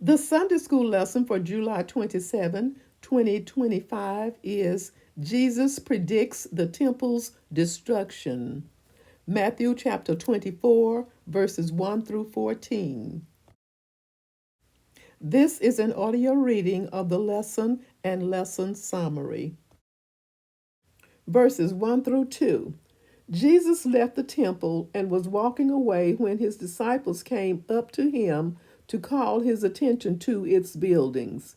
The Sunday school lesson for July 27, 2025 is Jesus predicts the temple's destruction. Matthew chapter 24, verses 1 through 14. This is an audio reading of the lesson and lesson summary. Verses 1 through 2. Jesus left the temple and was walking away when his disciples came up to him to call his attention to its buildings.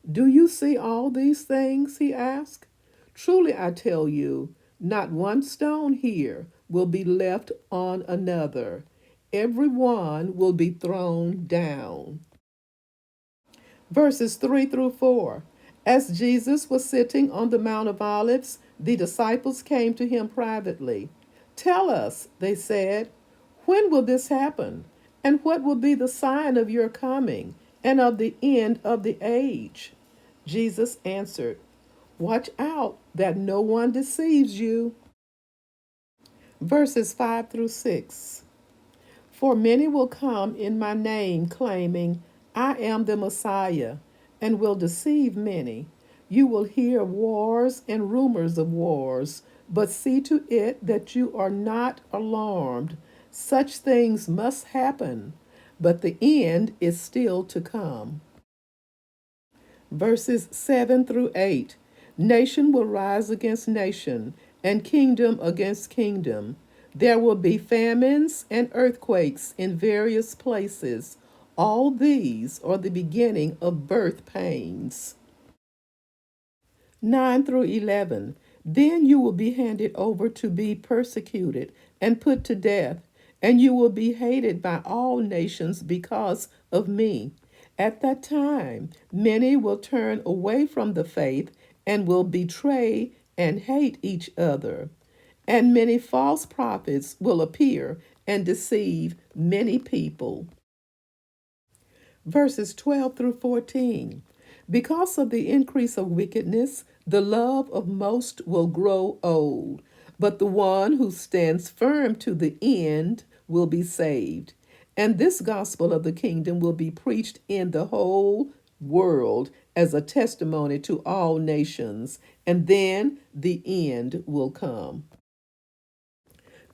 "Do you see all these things?" he asked. "Truly I tell you, not one stone here will be left on another. Every one will be thrown down." Verses 3 through 4. As Jesus was sitting on the Mount of Olives, the disciples came to him privately. "Tell us," they said, "when will this happen? And what will be the sign of your coming and of the end of the age?" Jesus answered, "Watch out that no one deceives you." Verses 5 through 6. "For many will come in my name, claiming, 'I am the Messiah,' and will deceive many. You will hear of wars and rumors of wars, but see to it that you are not alarmed. Such things must happen, but the end is still to come." Verses 7 through 8. "Nation will rise against nation, and kingdom against kingdom. There will be famines and earthquakes in various places. All these are the beginning of birth pains." 9 through 11. "Then you will be handed over to be persecuted and put to death, and you will be hated by all nations because of me. At that time, many will turn away from the faith and will betray and hate each other. And many false prophets will appear and deceive many people." Verses 12 through 14. "Because of the increase of wickedness, the love of most will grow old, but the one who stands firm to the end will be saved. And this gospel of the kingdom will be preached in the whole world as a testimony to all nations, and then the end will come."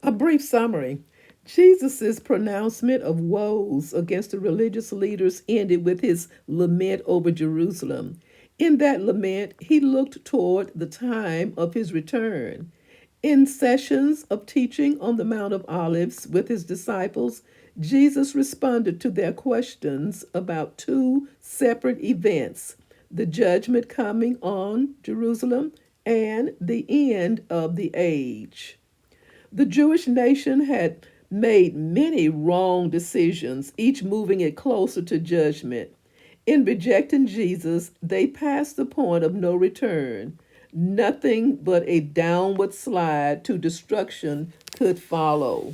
A brief summary. Jesus' pronouncement of woes against the religious leaders ended with his lament over Jerusalem. In that lament, he looked toward the time of his return. In sessions of teaching on the Mount of Olives with his disciples, Jesus responded to their questions about two separate events: the judgment coming on Jerusalem and the end of the age. The Jewish nation had made many wrong decisions, each moving it closer to judgment. In rejecting Jesus, they passed the point of no return. Nothing but a downward slide to destruction could follow.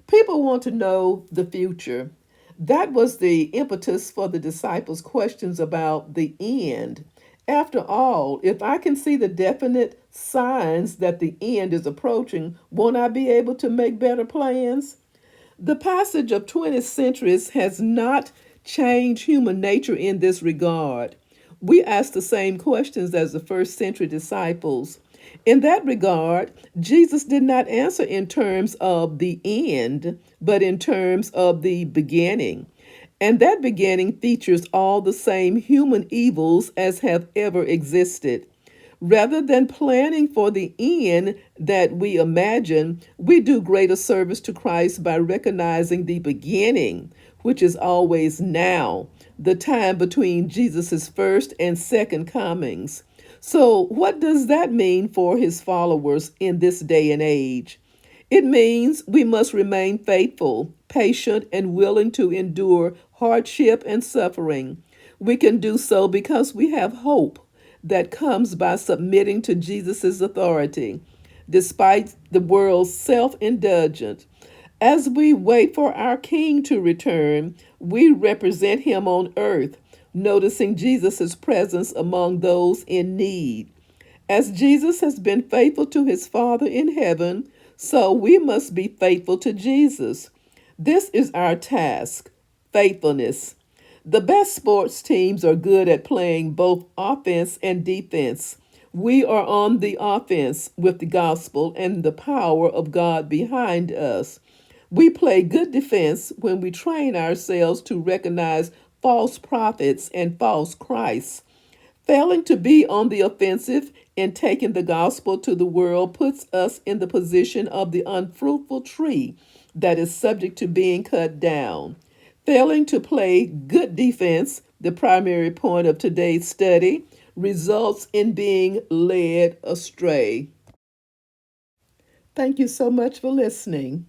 People want to know the future. That was the impetus for the disciples' questions about the end. After all, if I can see the definite signs that the end is approaching, won't I be able to make better plans? The passage of 20 centuries has not changed human nature in this regard. We ask the same questions as the first century disciples. In that regard, Jesus did not answer in terms of the end, but in terms of the beginning. And that beginning features all the same human evils as have ever existed. Rather than planning for the end that we imagine, we do greater service to Christ by recognizing the beginning, which is always now, the time between Jesus' first and second comings. So, what does that mean for his followers in this day and age? It means we must remain faithful, patient, and willing to endure hardship and suffering. We can do so because we have hope that comes by submitting to Jesus' authority, despite the world's self-indulgence. As we wait for our King to return, we represent him on earth, noticing Jesus' presence among those in need. As Jesus has been faithful to his Father in heaven, so we must be faithful to Jesus. This is our task, faithfulness. The best sports teams are good at playing both offense and defense. We are on the offense with the gospel and the power of God behind us. We play good defense when we train ourselves to recognize false prophets and false Christs. Failing to be on the offensive and taking the gospel to the world puts us in the position of the unfruitful tree that is subject to being cut down. Failing to play good defense, the primary point of today's study, results in being led astray. Thank you so much for listening.